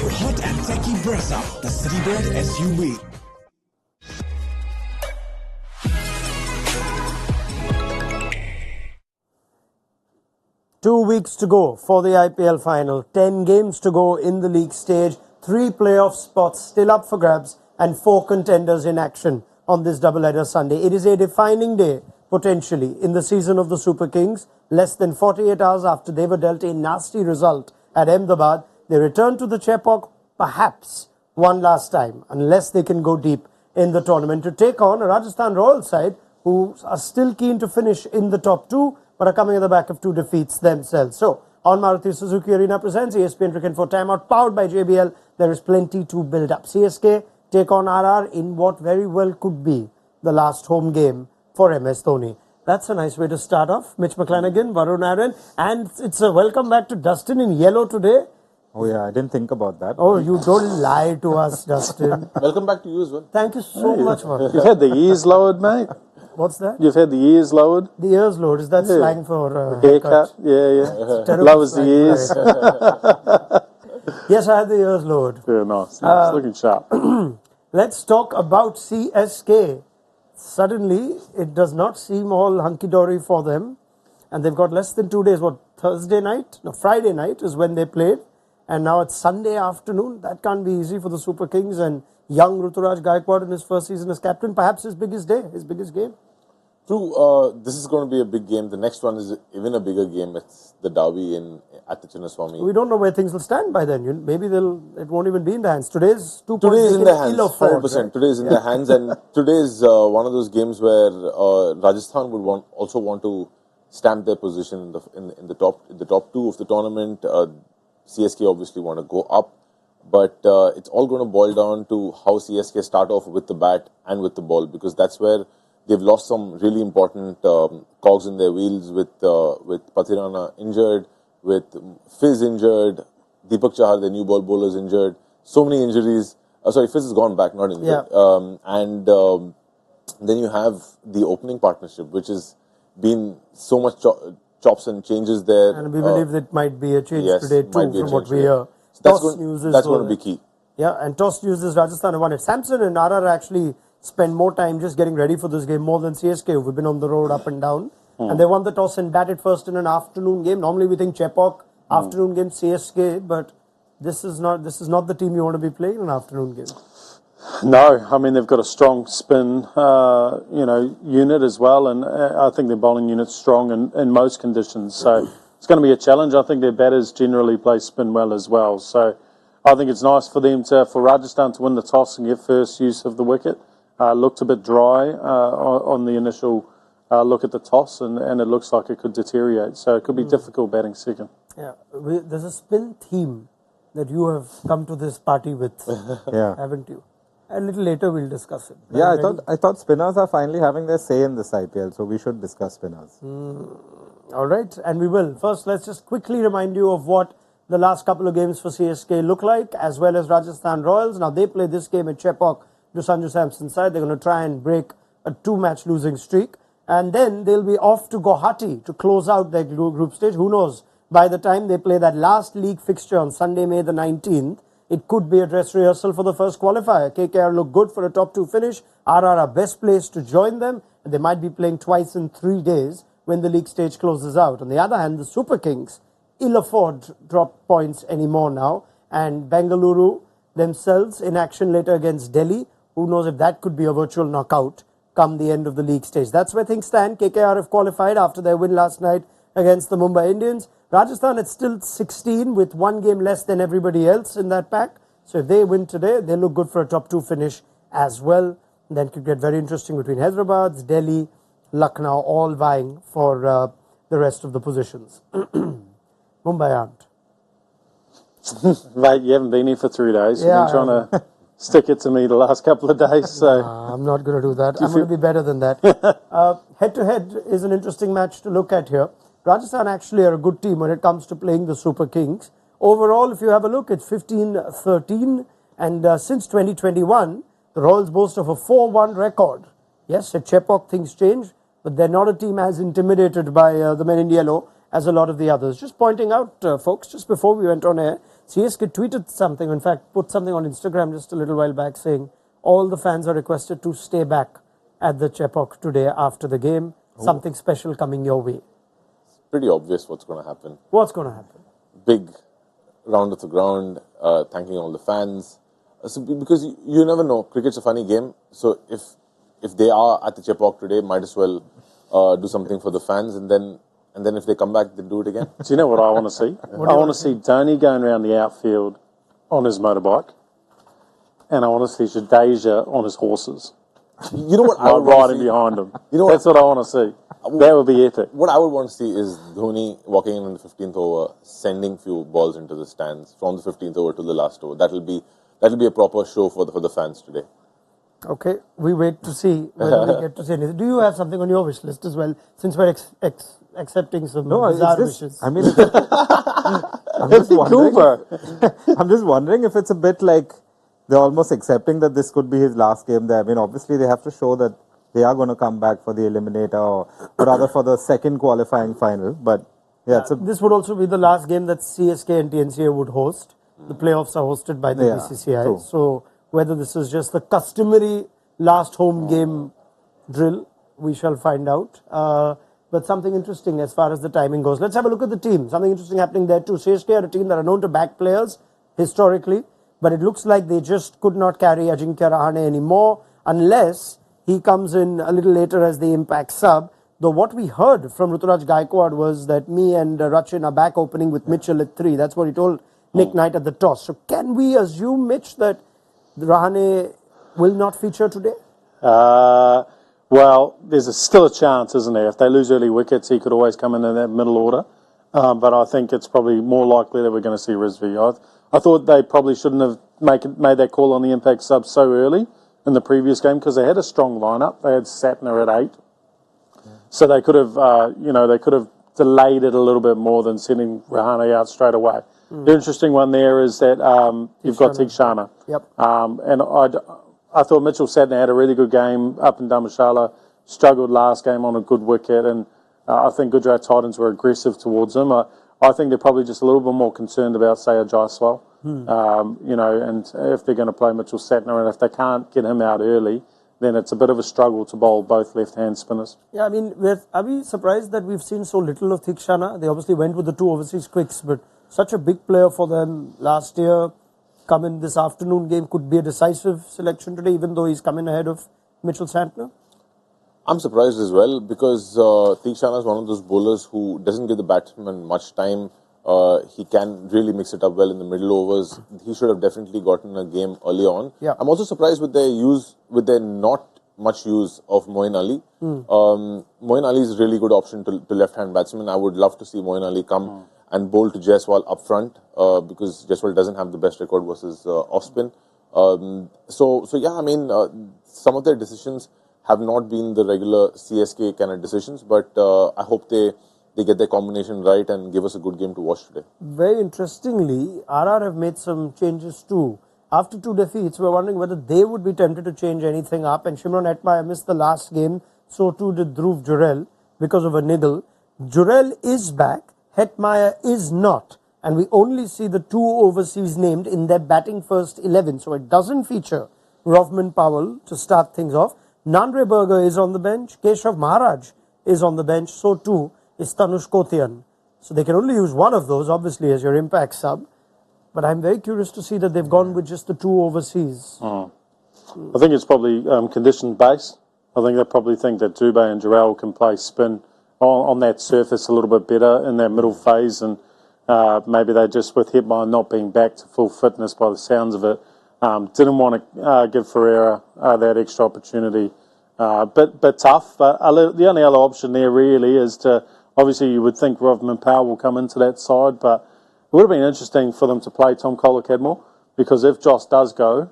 your hot and techy Brezza, the Citybird SUV. Two weeks to go for the IPL final. 10 games to go in the league stage. 3 playoff spots still up for grabs and 4 contenders in action on this doubleheader Sunday. It is a defining day, potentially, in the season of the Super Kings. Less than 48 hours after they were dealt a nasty result at Ahmedabad, they return to the Chepauk, perhaps one last time, unless they can go deep in the tournament, to take on a Rajasthan Royals side who are still keen to finish in the top 2, but are coming at the back of 2 defeats themselves. So, on Maruti Suzuki Arena presents ESPN Cricket for Timeout, powered by JBL. There is plenty to build up. CSK take on RR in what very well could be the last home game for MS Dhoni. That's a nice way to start off. Mitch McClenaghan, Varun Aaron, and it's a welcome back to Dustin in yellow today. Oh yeah, I didn't think about that. Oh, you don't lie to us, Dustin. Welcome back to you as well. Thank you so much, Varun. You've had the ears lowered, mate. What's that? You've had the ears lowered. The ears lowered. Is that slang for haircut? Yeah. Lowers the ears. Yes, I had the ears lowered. Very nice. It's looking sharp. Let's talk about CSK. Suddenly, it does not seem all hunky-dory for them. And they've got less than 2 days. What, Thursday night? No, Friday night is when they played. And now it's Sunday afternoon. That can't be easy for the Super Kings. And young Ruturaj Gaikwad in his first season as captain, perhaps his biggest day, his biggest game. True. This is going to be a big game. The next one is even a bigger game. It's the derby at the Chinnaswamy. We don't know where things will stand by then. Maybe it won't even be in the hands. Today's 2 points. Today is in their hands. 100%. Right? Today is in their hands, and today is one of those games where Rajasthan would also want to stamp their position in the top 2 of the tournament. CSK obviously want to go up, but it's all going to boil down to how CSK start off with the bat and with the ball, because that's where they've lost some really important cogs in their wheels with Pathirana injured, with Fizz injured, Deepak Chahar, the new ball bowler, is injured. So many injuries. Fizz has gone back, not injured. Yeah. Then you have the opening partnership, which has been so much chops and changes there. And we believe that might be a change today too, from what we hear. So that's going to be key. Yeah, and toss news is Rajasthan have won it. Samson and RR actually spend more time just getting ready for this game more than CSK, who've been on the road up and down. And they won the toss and batted first in an afternoon game. Normally we think Chepauk, afternoon game, CSK, but this is not the team you want to be playing in an afternoon game. No, I mean, they've got a strong spin unit as well, and I think their bowling unit's strong in most conditions. So it's going to be a challenge. I think their batters generally play spin well as well. So I think it's nice for Rajasthan to win the toss and get first use of the wicket. Looked a bit dry on the initial look at the toss, and it looks like it could deteriorate. So it could be difficult batting second. Yeah, there's a spin theme that you have come to this party with, haven't you? A little later we'll discuss it. Yeah, I thought spinners are finally having their say in this IPL, so we should discuss spinners. All right, and we will. First, let's just quickly remind you of what the last couple of games for CSK look like, as well as Rajasthan Royals. Now, they play this game at Chepauk to Sanju Samson's side. They're going to try and break a 2-match losing streak. And then they'll be off to Guwahati to close out their group stage. Who knows? By the time they play that last league fixture on Sunday, May the 19th, it could be a dress rehearsal for the first qualifier. KKR look good for a top 2 finish. RR are best placed to join them. And they might be playing twice in 3 days when the league stage closes out. On the other hand, the Super Kings ill afford drop points anymore now. And Bengaluru themselves in action later against Delhi. Who knows if that could be a virtual knockout come the end of the league stage. That's where things stand. KKR have qualified after their win last night against the Mumbai Indians. Rajasthan is still 16 with 1 game less than everybody else in that pack. So if they win today, they look good for a top 2 finish as well. And then it could get very interesting between Hyderabad, Delhi, Lucknow, all vying for the rest of the positions. Mumbai aren't. Mate, you haven't been here for 3 days. You've been trying to stick it to me the last couple of days. So I'm not going to do that. I'm going to be better than that. Head-to-head is an interesting match to look at here. Rajasthan actually are a good team when it comes to playing the Super Kings. Overall, if you have a look, it's 15-13. And since 2021, the Royals boast of a 4-1 record. Yes, at Chepauk things change, but they're not a team as intimidated by the men in yellow as a lot of the others. Just pointing out, folks, just before we went on air, CSK tweeted something, in fact, put something on Instagram just a little while back saying all the fans are requested to stay back at the Chepauk today after the game. Something special coming your way. Pretty obvious what's going to happen. What's going to happen? Big round of the ground, thanking all the fans. Because you never know. Cricket's a funny game. So if they are at the Chepauk today, might as well do something for the fans, and then if they come back, they do it again. Do you know what I want to see? I want to see Dhoni going around the outfield on his motorbike, and I want to see Jadeja on his horses. You know what I would riding behind him. You know That's what I want to see. That would be epic. What I would want to see is Dhoni walking in the 15th over, sending few balls into the stands from the 15th over to the last over. That'll be a proper show for the fans today. Okay, we wait to see whether we get to see anything. Do you have something on your wish list as well? Since we're accepting some bizarre wishes. I mean, I'm just wondering. I'm just wondering if it's a bit like they're almost accepting that this could be his last game there. I mean, obviously they have to show that they are going to come back for the eliminator, or rather for the second qualifying final. But yeah, this would also be the last game that CSK and TNCA would host. The playoffs are hosted by the BCCI. True. So whether this is just the customary last home game drill, we shall find out. But something interesting as far as the timing goes. Let's have a look at the team. Something interesting happening there too. CSK are a team that are known to back players historically, but it looks like they just could not carry Ajinkya Rahane anymore unless he comes in a little later as the impact sub. Though what we heard from Ruturaj Gaikwad was that me and Rachin are back opening with Mitchell at 3. That's what he told Nick Knight at the toss. So can we assume, Mitch, that Rahane will not feature today? Well, there's still a chance, isn't there? If they lose early wickets, he could always come in that middle order. But I think it's probably more likely that we're going to see Rizvi. I thought they probably shouldn't have made that call on the impact sub so early in the previous game because they had a strong lineup. They had Satner at 8. So they could have, they could have delayed it a little bit more than sending Rahane out straight away. The interesting one there is that you've got Theekshana. Yep. And I thought Mitchell Satner had a really good game up in Dharamshala, struggled last game on a good wicket, and I think Gujarat Titans were aggressive towards him. I think they're probably just a little bit more concerned about, say, a Jaiswal, and if they're going to play Mitchell Satner, and if they can't get him out early, then it's a bit of a struggle to bowl both left-hand spinners. Yeah, I mean, are we surprised that we've seen so little of Theekshana? They obviously went with the 2 overseas quicks, but such a big player for them last year, come in this afternoon game, could be a decisive selection today, even though he's coming ahead of Mitchell Santner? I'm surprised as well because Theekshana is one of those bowlers who doesn't give the batsman much time. He can really mix it up well in the middle overs. He should have definitely gotten a game early on. Yeah. I'm also surprised with their not much use of Moeen Ali. Moeen Ali is a really good option to left-hand batsmen. I would love to see Moeen Ali come and bowl to Jaiswal up front because Jaiswal doesn't have the best record versus off-spin. So yeah, I mean, some of their decisions have not been the regular CSK kind of decisions, but I hope they get their combination right and give us a good game to watch today. Very interestingly, RR have made some changes too. After 2 defeats, we're wondering whether they would be tempted to change anything up. And Shimron Hetmeyer missed the last game, so too did Dhruv Jurel because of a niggle. Jurel is back, Hetmeyer is not. And we only see the 2 overseas named in their batting first 11. So it doesn't feature Rovman Powell to start things off. Nandre Berger is on the bench. Keshav Maharaj is on the bench. So too is Tanush Kotian. So they can only use one of those, obviously, as your impact sub. But I'm very curious to see that they've gone with just the 2 overseas. I think it's probably condition-based. I think they probably think that Dubé and Jurel can play spin on that surface a little bit better in that middle phase. And maybe they just, with Hetmeyer not being back to full fitness by the sounds of it, didn't want to give Ferreira that extra opportunity. But tough. But the only other option there really is to, obviously you would think Rovman Powell will come into that side, but it would have been interesting for them to play Tom Kohler-Cadmore, because if Joss does go,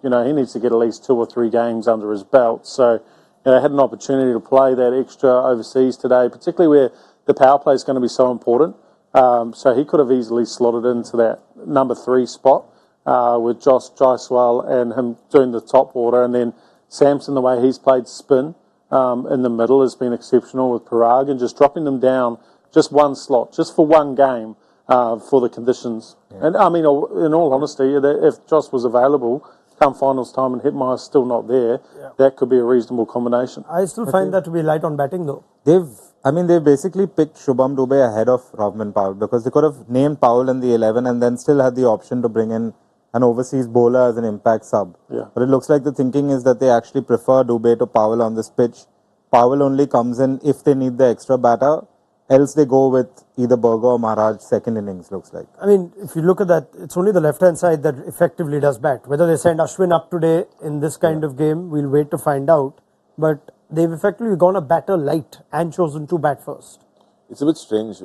he needs to get at least 2 or 3 games under his belt. So they had an opportunity to play that extra overseas today, particularly where the power play is going to be so important. So he could have easily slotted into that number 3 spot with Josh Jaiswal and him doing the top order, and then Samson, the way he's played spin in the middle has been exceptional with Parag, and just dropping them down just one slot, just for one game, for the conditions. And I mean, in all honesty, if Joss was available come finals time and Hetmeyer's still not there, that could be a reasonable combination. I still find that to be light on batting though. They've basically picked Shubham Dubey ahead of Rovman Powell because they could have named Powell in the 11 and then still had the option to bring in an overseas bowler as an impact sub. Yeah. But it looks like the thinking is that they actually prefer Dubey to Powell on this pitch. Powell only comes in if they need the extra batter. Else they go with either Berger or Maharaj second innings, looks like. I mean, if you look at that, it's only the left-hand side that effectively does bat. Whether they send Ashwin up today in this kind of game, we'll wait to find out. But they've effectively gone a batter light and chosen to bat first. It's a bit strange,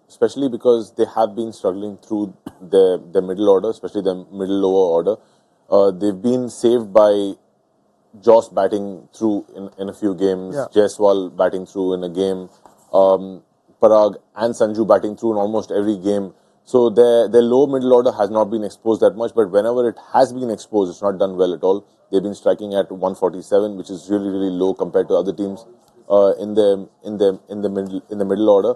especially because they have been struggling through their middle order, especially their middle lower order. They've been saved by Joss batting through in a few games, Jaiswal batting through in a game, Parag and Sanju batting through in almost every game. So their low middle order has not been exposed that much, but whenever it has been exposed, it's not done well at all. They've been striking at 147, which is really, really low compared to other teams in the middle order.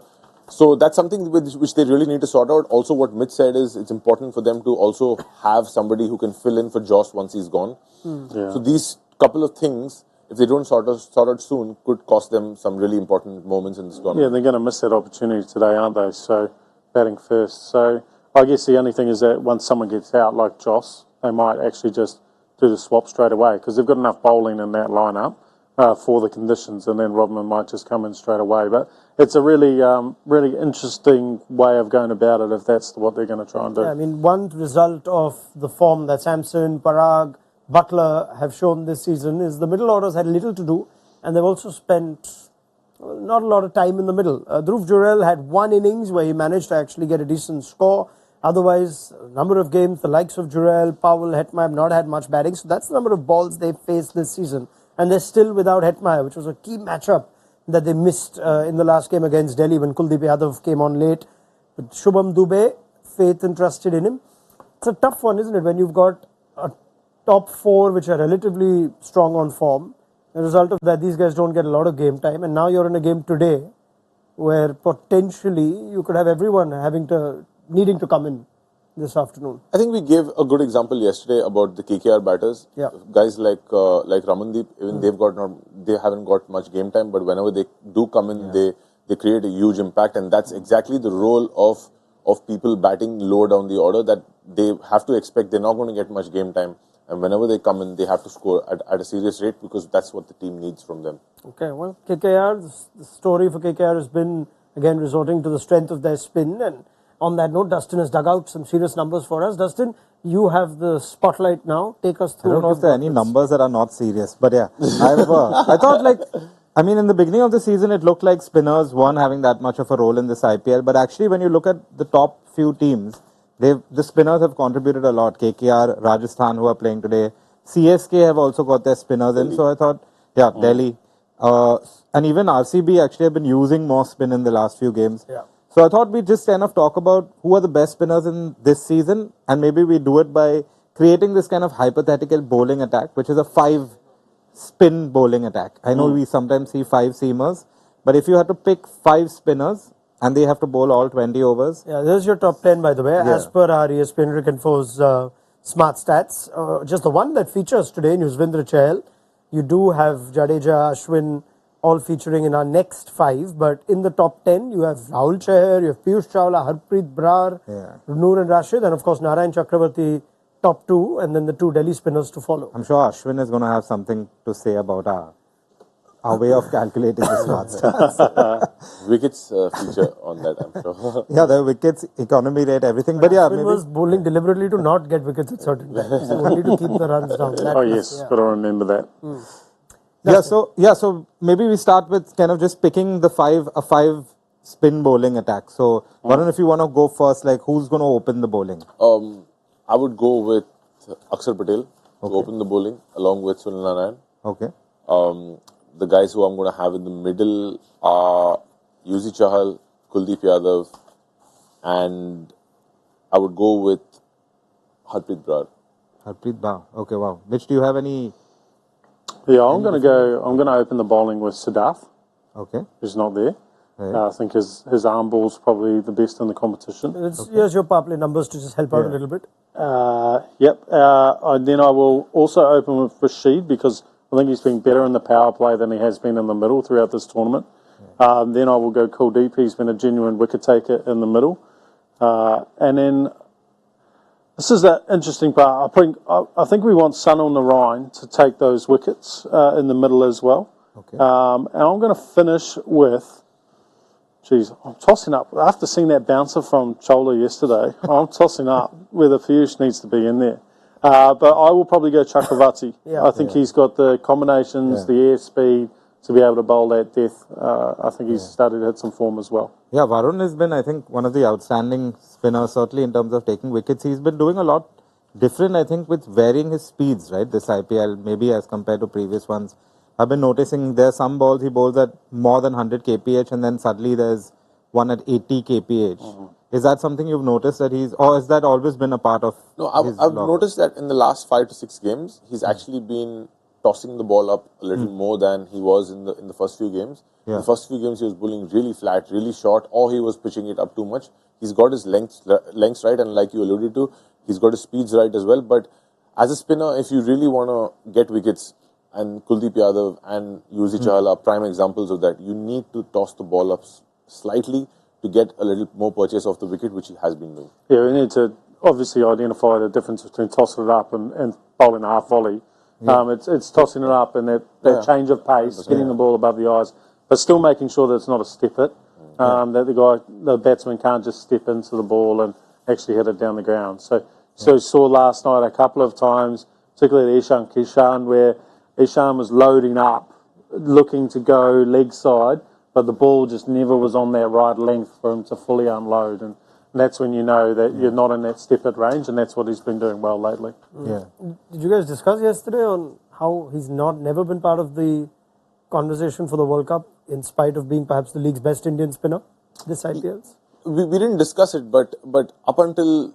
So that's something which they really need to sort out. Also, what Mitch said is it's important for them to also have somebody who can fill in for Joss once he's gone. So these couple of things, if they don't sort out soon, could cost them some really important moments in this tournament. Yeah, they're going to miss that opportunity today, aren't they? So, batting first. So, I guess the only thing is that once someone gets out, like Joss, they might actually just do the swap straight away because they've got enough bowling in that lineup for the conditions, and then Rodman might just come in straight away. But it's a really, really interesting way of going about it if that's what they're going to try and do. Yeah, I mean, one result of the form that Samson, Parag, Butler have shown this season is the middle orders had little to do, and they've also spent not a lot of time in the middle. Dhruv Jurel had one innings where he managed to actually get a decent score. Otherwise, a number of games, the likes of Jurel, Powell, Hetmeyer have not had much batting. So that's the number of balls they've faced this season. And they're still without Hetmeyer, which was a key matchup that they missed in the last game against Delhi when Kuldeep Yadav came on late. But Shubham Dubey, faith entrusted in him. It's a tough one, isn't it, when you've got a top four which are relatively strong on form. The result of that, these guys don't get a lot of game time. And now you're in a game today where potentially you could have everyone needing to come in this afternoon. I think we gave a good example yesterday about the KKR batters. Yeah. Guys like Ramandeep, even they haven't got much game time, but whenever they do come in, they create a huge impact, and that's exactly the role of people batting lower down the order, that they have to expect they're not going to get much game time. And whenever they come in, they have to score at a serious rate because that's what the team needs from them. Okay, well, KKR, the story for KKR has been, again, resorting to the strength of their spin. And on that note, Dustin has dug out some serious numbers for us. Dustin, you have the spotlight now. Take us through. I don't know if there are any numbers that are not serious, but yeah. I thought in the beginning of the season, it looked like spinners weren't having that much of a role in this IPL. But actually, when you look at the top few teams, the spinners have contributed a lot. KKR, Rajasthan, who are playing today. CSK have also got their spinners in. So I thought, Delhi. And even RCB actually have been using more spin in the last few games. Yeah. So I thought we'd just kind of talk about who are the best spinners in this season. And maybe we do it by creating this kind of hypothetical bowling attack, which is a 5-spin bowling attack. I know we sometimes see 5 seamers. But if you had to pick 5 spinners, and they have to bowl all 20 overs. Yeah, there's your top 10, by the way, as per our ESPN Crick Info's smart stats. Just the one that features today, Yuzvendra Chahal. You do have Jadeja, Ashwin, all featuring in our next 5. But in the top 10, you have Rahul Chahar, you have Piyush Chawla, Harpreet Brar, Noor and Rashid, and of course Narayan Chakravarti, top 2, and then the 2 Delhi spinners to follow. I'm sure Ashwin is going to have something to say about our way of calculating the smart stats. Wickets feature on that, I'm sure. Yeah, the wickets, economy rate, everything. But yeah, maybe was bowling deliberately to not get wickets at certain times, only to keep the runs down. Got to remember that. So maybe we start with kind of just picking a 5 spin bowling attack. So Varun, if you want to go first, who's going to open the bowling? I would go with Akshar Patel to open the bowling along with Sunil Narayan. Okay. The guys who I'm going to have in the middle are Yuzi Chahal, Kuldeep Yadav, and I would go with Harpreet Brar. Harpreet Brar. Okay, wow. Mitch, do you have any? Yeah, I'm going to open the bowling with Siddharth. Okay. Who's not there. I think his arm ball's probably the best in the competition. Here's your power play numbers to just help out a little bit. Yep. Then I will also open with Rashid because I think he's been better in the power play than he has been in the middle throughout this tournament. Then I will go Kuldeep. He's been a genuine wicket taker in the middle. And then this is an interesting part. I think we want Sunil Narine to take those wickets in the middle as well. Okay. And I'm going to finish with... Geez, I'm tossing up. After seeing that bouncer from Chola yesterday, I'm tossing up whether Piyush needs to be in there. But I will probably go Chakravarti. I think he's got the combinations, the airspeed to be able to bowl that death. I think he's started to hit some form as well. Yeah, Varun has been, I think, one of the outstanding spinners, certainly in terms of taking wickets. He's been doing a lot different, I think, with varying his speeds, right? This IPL, maybe as compared to previous ones. I've been noticing there are some balls he bowls at more than 100 kph and then suddenly there's one at 80 kph. Is that something you've noticed that or has that always been a part of No, I've noticed that in the last 5 to 6 games, he's actually been tossing the ball up a little more than he was in the first few games. In the first few games, he was bowling really flat, really short, or he was pitching it up too much. He's got his lengths right, and like you alluded to, he's got his speeds right as well. But as a spinner, if you really want to get wickets, and Kuldeep Yadav and Yuzi Chahal are prime examples of that. You need to toss the ball up slightly to get a little more purchase of the wicket, which he has been doing. Yeah, we need to obviously identify the difference between tossing it up and bowling a half volley. It's tossing it up and that change of pace, getting the ball above the eyes, but still making sure that it's not a step hit, that the batsman can't just step into the ball and actually hit it down the ground. So you saw last night a couple of times, particularly Ishan Kishan, where Ishan was loading up, looking to go leg side, but the ball just never was on that right length for him to fully unload. And that's when you know that you're not in that step at range, and that's what he's been doing well lately. Yeah. Did you guys discuss yesterday on how he's never been part of the conversation for the World Cup, in spite of being perhaps the league's best Indian spinner this IPL? We didn't discuss it, but up until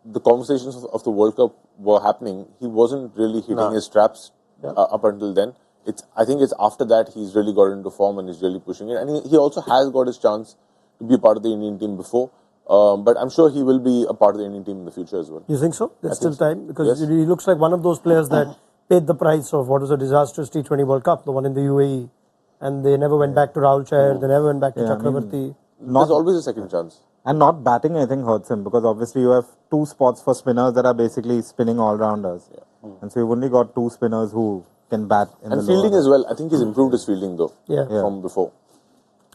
the conversations of the World Cup were happening, he wasn't really hitting his straps. Up until then, I think it's after that he's really got into form and he's really pushing it. And he also has got his chance to be a part of the Indian team before. But I'm sure he will be a part of the Indian team in the future as well. You think so? There's still time? Because he looks like one of those players that paid the price of what was a disastrous T20 World Cup, the one in the UAE. And they never went back to Rahul Chahar, they never went back to Chakravarti. There's always a second chance. And not batting, I think, hurts him because obviously you have 2 spots for spinners that are basically spinning all-rounders. And so you've only got 2 spinners who can bat in and the fielding as well. I think he's improved his fielding though from before.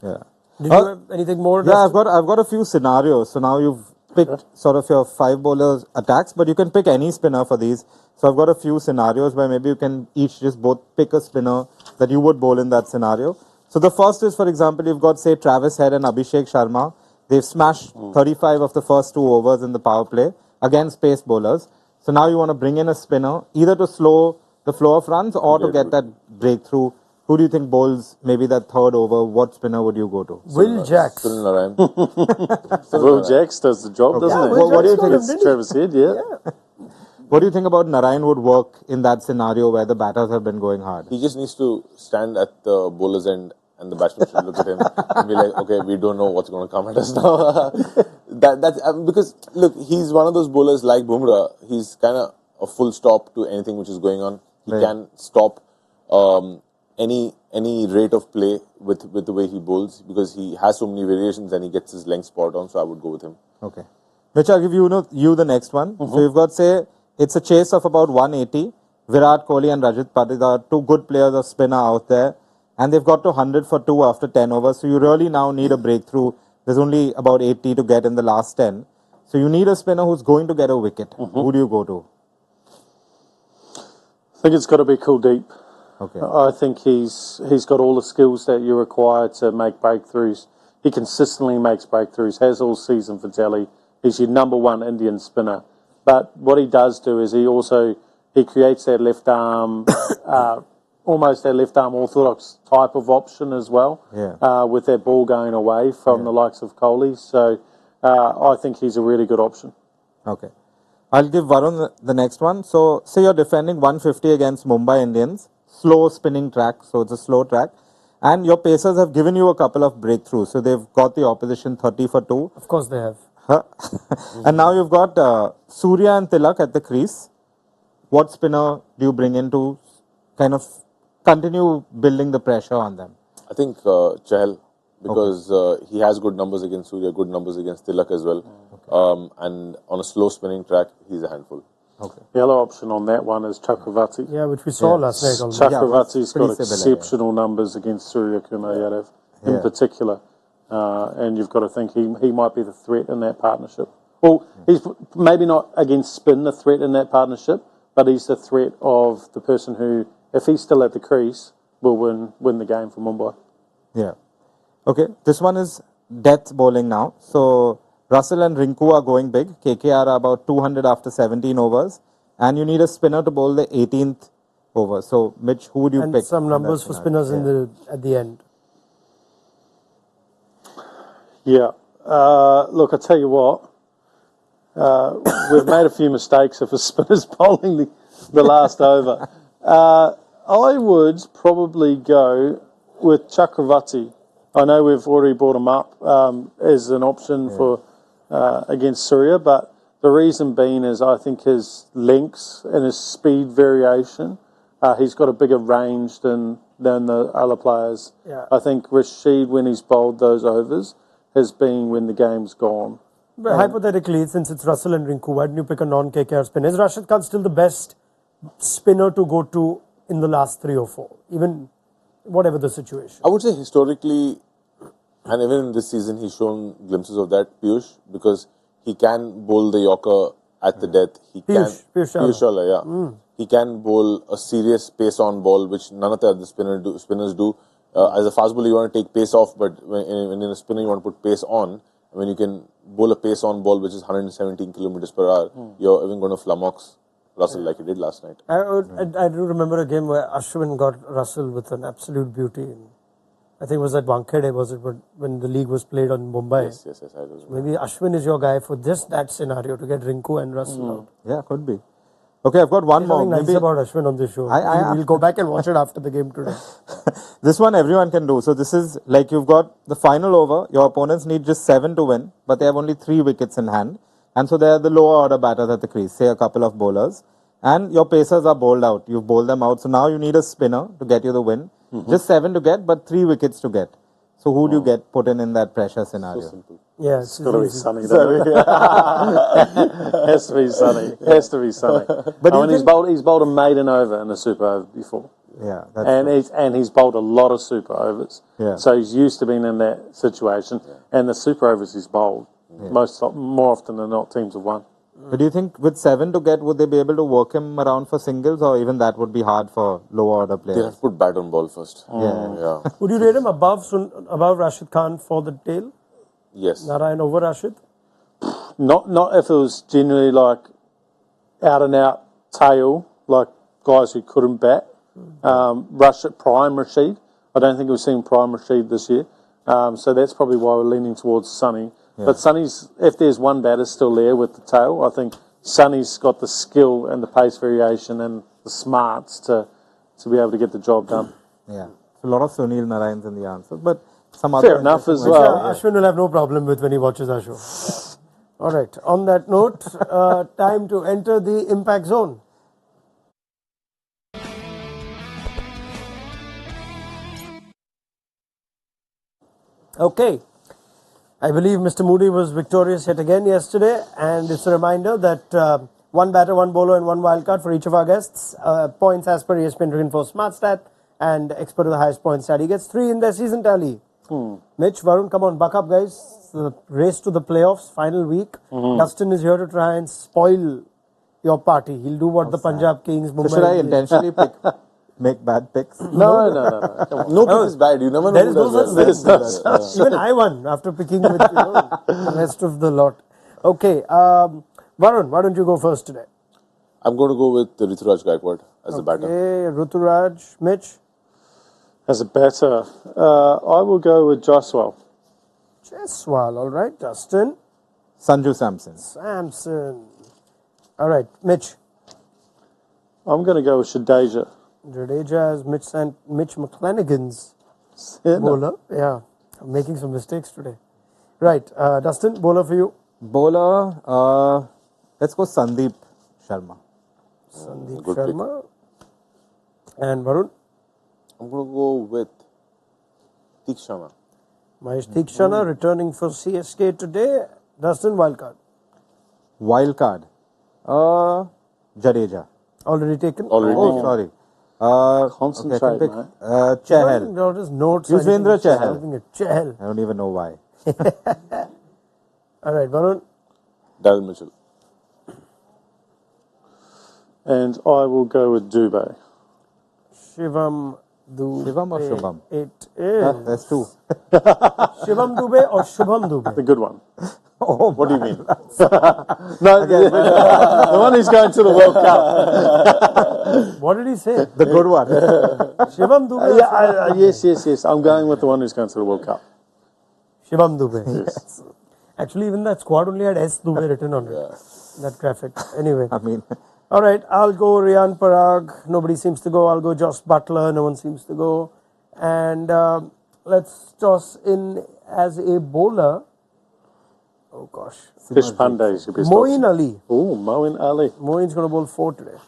Yeah. Did you have anything more? Yeah, I've got a few scenarios. So now you've picked sort of your 5 bowlers attacks, but you can pick any spinner for these. So I've got a few scenarios where maybe you can each just both pick a spinner that you would bowl in that scenario. So the first is, for example, you've got, say, Travis Head and Abhishek Sharma. They've smashed 35 of the first 2 overs in the power play against pace bowlers. So now you want to bring in a spinner, either to slow the flow of runs or to get that breakthrough. Who do you think bowls maybe that 3rd over? What spinner would you go to? Will Jacks. Will Jacks does the job, doesn't he? What do you think? It's Travis Head, What do you think about Narine would work in that scenario where the batters have been going hard? He just needs to stand at the bowler's end and the batsman should look at him and be like, okay, we don't know what's going to come at us now. That's because, look, he's one of those bowlers like Bumrah. He's kind of a full stop to anything which is going on. He can stop any rate of play with the way he bowls because he has so many variations and he gets his length spot on, so I would go with him. Okay. Which I'll give you the next one. So you've got, say, it's a chase of about 180. Virat Kohli and Rajat Patidar, 2 good players of spinner out there. And they've got to 100 for 2 after 10 overs. So you really now need a breakthrough. There's only about 80 to get in the last 10. So you need a spinner who's going to get a wicket. Who do you go to? I think it's got to be Kuldeep. Okay. I think he's got all the skills that you require to make breakthroughs. He consistently makes breakthroughs, has all season for Delhi. He's your number 1 Indian spinner. But what he does do is he creates that left arm, almost that left arm orthodox type of option as well, with that ball going away from the likes of Kohli. So I think he's a really good option. Okay. I'll give Varun the next one. So say you're defending 150 against Mumbai Indians, slow spinning track, so it's a slow track. And your Pacers have given you a couple of breakthroughs. So they've got the opposition 30 for 2. Of course they have. And now you've got Surya and Tilak at the crease. What spinner do you bring in to kind of continue building the pressure on them? I think Chahal, because he has good numbers against Surya, good numbers against Tilak as well. And on a slow spinning track, he's a handful. Okay. The other option on that one is Chakravarti. Yeah, which we saw last night. Also. Chakravarti's got pretty similar, exceptional numbers against Surya Kumar Yadav in particular. And you've got to think he might be the threat in that partnership. Well, he's maybe not against spin the threat in that partnership, but he's the threat of the person who, if he's still at the crease, will win the game for Mumbai. Yeah. Okay, this one is death bowling now. So Russell and Rinku are going big. KKR are about 200 after 17 overs. And you need a spinner to bowl the 18th over. So, Mitch, who would you pick? And some numbers for spinners at the end. Yeah. Look, I tell you what. We've made a few mistakes if a spinner's bowling the last over. I would probably go with Chakravarti. I know we've already brought him up as an option for against Surya, but the reason being is I think his lengths and his speed variation, he's got a bigger range than the other players. Yeah. I think Rashid, when he's bowled those overs, has been when the game's gone. But hypothetically, since it's Russell and Rinku, why didn't you pick a non-KKR spinner? Is Rashid Khan still the best spinner to go to in the last 3 or 4, even whatever the situation? I would say historically, and even in this season, he's shown glimpses of that, Piyush, because he can bowl the Yorker at the death. Piyush Chawla, yeah. He can bowl a serious pace-on ball, which none of the other spinners do. As a fast bowler, you want to take pace off, but when in a spinner, you want to put pace on. When you can bowl a pace-on ball, which is 117 kilometers per hour, you're even going to flummox Russell like he did last night. I do remember a game where Ashwin got Russell with an absolute beauty. I think it was at Wankhede, was it, when the league was played on Mumbai? Yes, I remember. Maybe Ashwin is your guy for just that scenario, to get Rinku and Russell out. Yeah, could be. Okay, I've got one more. Nothing nice about Ashwin on this show. We'll go back and watch it after the game today. This one everyone can do. So this is like you've got the final over. Your opponents need just 7 to win, but they have only 3 wickets in hand. And so they are the lower order batters at the crease, say a couple of bowlers. And your Pacers are bowled out. You've bowled them out. So now you need a spinner to get you the win. Just 7 to get, but 3 wickets to get. So who do you get put in that pressure scenario? So simple. Yeah, It's got to be Sunny. Has to be Sunny. Has to be Sunny. But he's bowled a maiden over in a super over before. Yeah, that's he's bowled a lot of super overs. Yeah. So he's used to being in that situation. Yeah. And the super overs he's bowled, more often than not, teams have won. But do you think with 7 to get, would they be able to work him around for singles, or even that would be hard for lower order players? They have to put bat on ball first. Yeah. Would you rate him above Rashid Khan for the tail? Yes. Narayan over Rashid? Not if it was generally like out and out tail, like guys who couldn't bat. Prime Rashid. I don't think we've seen Prime Rashid this year. So that's probably why we're leaning towards Sunny. Yeah. But Sunny's, if there's one batter still there with the tail, I think Sunny's got the skill and the pace variation and the smarts to be able to get the job done. Yeah. So a lot of Sunil Narayans in the answers, but some other... Fair enough as well. Ashwin will have no problem with when he watches our show. All right. On that note, time to enter the impact zone. Okay. I believe Mr. Moody was victorious yet again yesterday, and it's a reminder that one batter, one bowler, and one wildcard for each of our guests. Points as per ESPN Reinforced Smart Stat, and expert of the highest points tally gets 3 in their season tally. Mitch, Varun, come on, buck up, guys. It's the race to the playoffs, final week. Dustin is here to try and spoil your party. He'll do what the Punjab Kings, Mumbai... So should I intentionally make bad picks? No. No pick is bad. You never know who does that. Even I won after picking with the rest of the lot. Okay, Varun, why don't you go first today? I'm going to go with Rituraj Gaikwad as the batter. Okay, Rituraj. Mitch? As a batter, I will go with Jaiswal. Jaiswal, all right. Dustin? Sanju Samson. Samson. All right, Mitch? I'm going to go with Jadeja. Jadeja as Mitch McClenaghan's Bowler. Yeah, I'm making some mistakes today. Right, Dustin, bowler for you. Bowler, let's go Sandeep Sharma. Sandeep Good Sharma. And Varun. I'm going to go with Tikshana. Mahesh Theekshana returning for CSK today. Dustin, wildcard. Wildcard, Jadeja. Already taken? Already Oh, taken. sorry. Concentrate, okay, I can pick, mate. Chahal. Got his notes. Yuzvendra Chahal. Chahal. I don't even know why. All right, Varun. Daryl Mitchell. And I will go with Dubé. Shivam Dubé. Shivam or Shubham? It is. There's two. Shivam Dubé or Shubham Dubé? The good one. Oh, What do you mean? No, the one who's going to the World Cup. What did he say? the good one. Shivam Dubé? or Yes. I'm going with the one who's going to the World Cup. Shivam Dubé. Yes. Actually, even that squad only had S Dubé written on it. That graphic. Anyway. I mean, All right, I'll go Riyan Parag. Nobody seems to go. I'll go Josh Butler. No one seems to go. And let's toss in as a bowler. Oh gosh. Fish Pandey should be Moeen Ali. Oh, Moeen Ali. Moeen's going to bowl 4 today.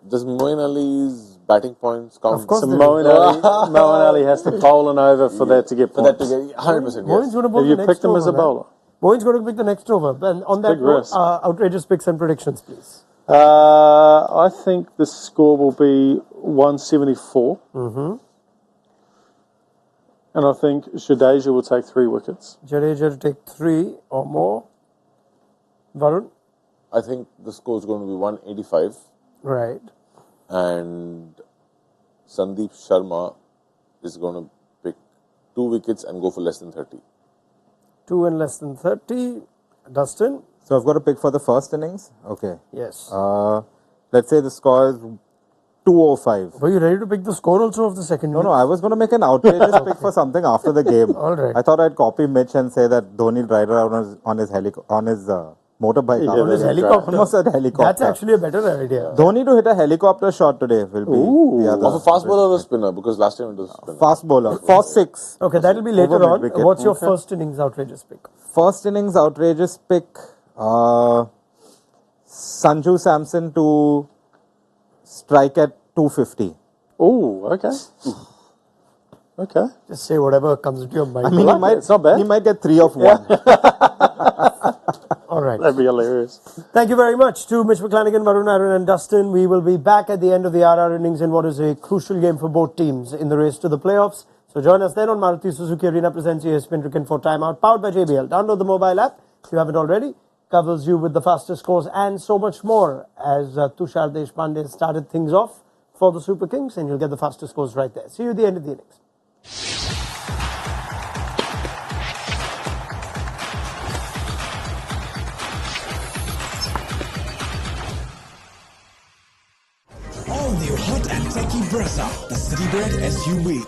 Does Moeen Ali's batting points count? Of course So they Moeen Ali has to bowl and over for that to get For that points. to get 100%. Moeen's Yes. going to bowl Have the you next picked him over, as a man. bowler? Moeen's going to pick the next over. And on that Big note, risk. outrageous picks and predictions, please. I think the score will be 174. Mm-hmm. And I think Jadeja will take 3 wickets. Jadeja to take 3 or more. Varun? I think the score is going to be 185. Right. And Sandeep Sharma is going to pick 2 wickets and go for less than 30. 2 and less than 30. Dustin? so I've got to pick for the first innings. Okay. Yes. Let's say the score is 205. Were you ready to pick the score also of the second No, I was going to make an outrageous pick for something after the game. All right. I thought I'd copy Mitch and say that Dhoni ride around on his motorbike. Yeah, after On his the game. helicopter. Almost a helicopter. That's actually a better idea. Dhoni to hit a helicopter shot today will be the other. Of a fast bowler or a spinner? Because last time it was a spinner. Fast bowler. 4-6. Okay, that'll be later Over on. mid-wicket. What's your first innings outrageous pick? First innings outrageous pick. Sanju Samson to strike at 250. Oh, okay. Okay. Just say whatever comes into your mind. I mean, It's not bad. he might get 3 of 1. All right. That'd be hilarious. Thank you very much to Mitch McClenaghan, Varun, Aaron, and Dustin. We will be back at the end of the RR innings in what is a crucial game for both teams in the race to the playoffs. So join us then on Maruti Suzuki Arena presents ESPN Cricket for Timeout, powered by JBL. Download the mobile app if you haven't already. Covers you with the fastest scores and so much more as Tushar Deshpande started things off for the Super Kings, and you'll get the fastest scores right there. See you at the end of the innings. All new hot and techy Brezza, the City Bred SUV.